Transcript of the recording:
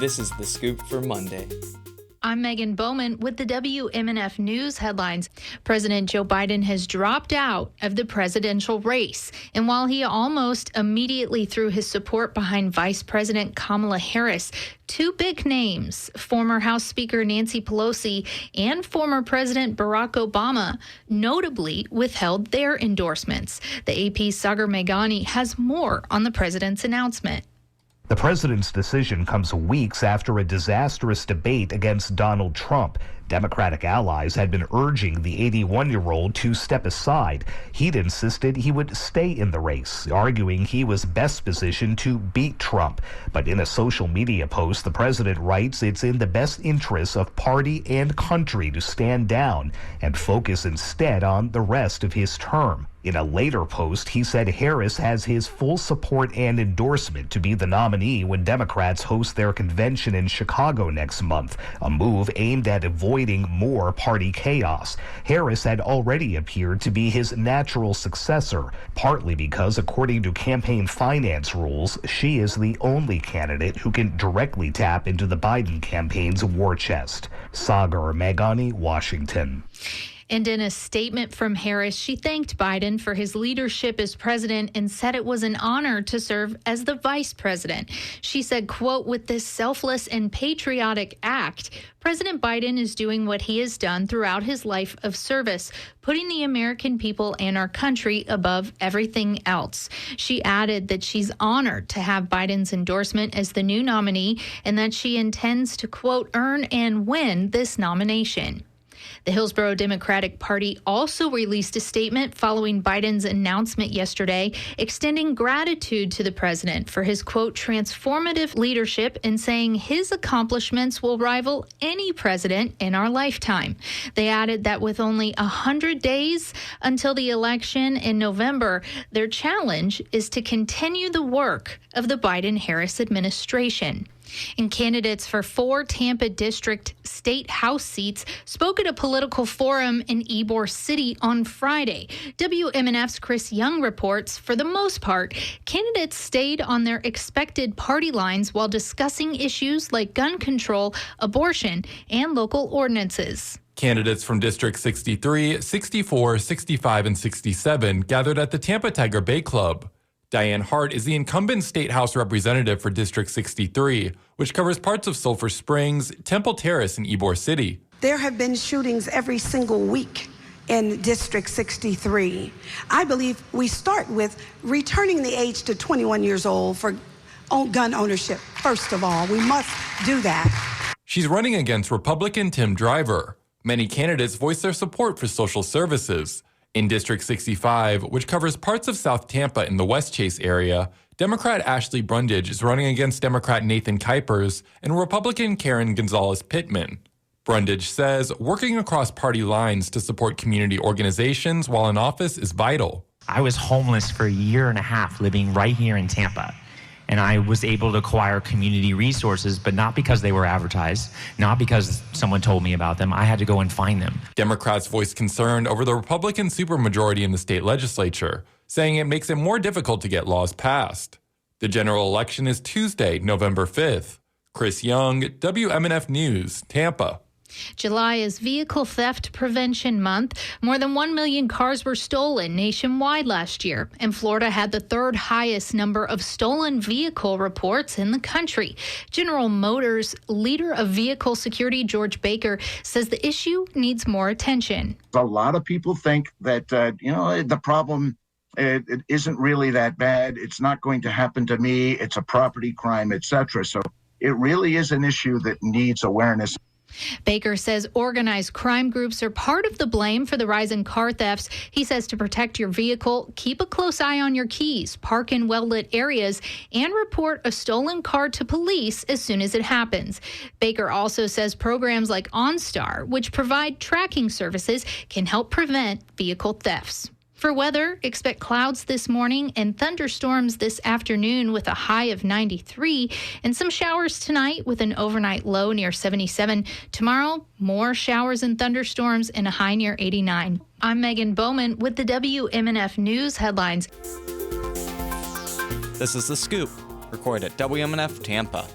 This is The Scoop for Monday. I'm Megan Bowman with the WMNF News headlines. President Joe Biden has dropped out of the presidential race. And while he almost immediately threw his support behind Vice President Kamala Harris, two big names, former House Speaker Nancy Pelosi and former President Barack Obama, notably withheld their endorsements. The AP's Sagar Meghani has more on the president's announcement. The president's decision comes weeks after a disastrous debate against Donald Trump. Democratic allies had been urging the 81-year-old to step aside. He'd insisted he would stay in the race, arguing he was best positioned to beat Trump. But in a social media post, the president writes it's in the best interests of party and country to stand down and focus instead on the rest of his term. In a later post, he said Harris has his full support and endorsement to be the nominee when Democrats host their convention in Chicago next month, a move aimed at avoiding more party chaos. Harris had already appeared to be his natural successor, partly because, according to campaign finance rules, she is the only candidate who can directly tap into the Biden campaign's war chest. Sagar Meghani, Washington. And in a statement from Harris, she thanked Biden for his leadership as president and said it was an honor to serve as the vice president. She said, quote, "With this selfless and patriotic act, President Biden is doing what he has done throughout his life of service, putting the American people and our country above everything else." She added that she's honored to have Biden's endorsement as the new nominee and that she intends to, quote, "earn and win this nomination." The Hillsborough Democratic Party also released a statement following Biden's announcement yesterday, extending gratitude to the president for his, quote, "transformative leadership," and saying his accomplishments will rival any president in our lifetime. They added that with only 100 days until the election in November, their challenge is to continue the work of the Biden-Harris administration. And candidates for 4 Tampa District State House seats spoke at a political forum in Ybor City on Friday. WMNF's Chris Young reports, for the most part, candidates stayed on their expected party lines while discussing issues like gun control, abortion, and local ordinances. Candidates from District 63, 64, 65, and 67 gathered at the Tampa Tiger Bay Club. Diane Hart is the incumbent state house representative for District 63, which covers parts of Sulphur Springs, Temple Terrace, and Ybor City. There have been shootings every single week in District 63. I believe we start with returning the age to 21 years old for gun ownership. First of all, we must do that. She's running against Republican Tim Driver. Many candidates voiced their support for social services. In District 65, which covers parts of South Tampa in the West Chase area, Democrat Ashley Brundage is running against Democrat Nathan Kuipers and Republican Karen Gonzalez Pittman. Brundage says working across party lines to support community organizations while in office is vital. I was homeless for a year and a half living right here in Tampa. And I was able to acquire community resources, but not because they were advertised, not because someone told me about them. I had to go and find them. Democrats voiced concern over the Republican supermajority in the state legislature, saying it makes it more difficult to get laws passed. The general election is Tuesday, November 5th. Chris Young, WMNF News, Tampa. July is Vehicle Theft Prevention Month. More than 1 million cars were stolen nationwide last year, and Florida had the 3rd highest number of stolen vehicle reports in the country. General Motors leader of vehicle security, George Baker, says the issue needs more attention. A lot of people think that, the problem it isn't really that bad. It's not going to happen to me. It's a property crime, etc. So it really is an issue that needs awareness. Baker says organized crime groups are part of the blame for the rise in car thefts. He says to protect your vehicle, keep a close eye on your keys, park in well-lit areas, and report a stolen car to police as soon as it happens. Baker also says programs like OnStar, which provide tracking services, can help prevent vehicle thefts. For weather, expect clouds this morning and thunderstorms this afternoon with a high of 93 and some showers tonight with an overnight low near 77. Tomorrow, more showers and thunderstorms and a high near 89. I'm Megan Bowman with the WMNF News headlines. This is The Scoop, recorded at WMNF Tampa.